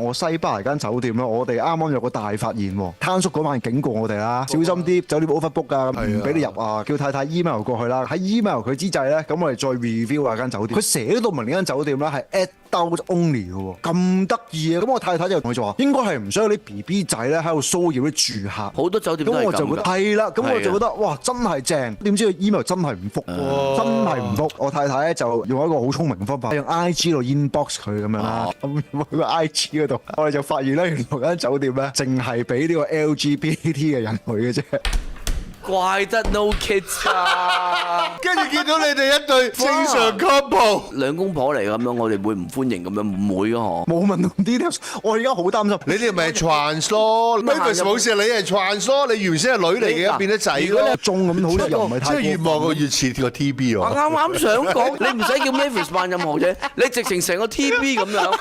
我西班牙間酒店咧，我哋啱啱有個大發現喎，攤叔嗰晚警告我哋啦，小心啲酒店 overbook 啊，唔俾你入啊，叫太太 email 過去啦。喺 email 佢之際咧，咁我哋再 review 下間酒店，佢寫到明呢間酒店咧係 adult only 嘅喎，咁得意啊！咁我太太就同佢就話，應該係唔想有啲 BB 仔咧喺度騷擾啲住客。好多酒店都係咁。咁我就覺得係啦，咁我就覺得哇，真係正。點知佢 email 真係唔覆，真係唔覆。我太太咧就用一個好聰明嘅方法，用 IG 度 inbox 佢咁樣啦。咁喺個 IG 嗰度，我哋就發現咧，原來間酒店咧淨係俾呢個 LGBT 嘅人去嘅啫。怪得 no kids 啊！跟住見到你哋一對正常 couple，兩公婆嚟咁樣，我哋會唔歡迎咁樣？唔會嘅嗬。冇問到 details，我而家好擔心。你哋咪係 trans 咯 ，Mavis 冇事，你係 trans 咯，你原先係女嚟嘅，變咗仔咯。中咁好似又唔係太。即係越望個越似個 TB 喎。我啱啱想講，你唔使叫 Mavis 扮任何嘢，你直情成個 TB 咁樣。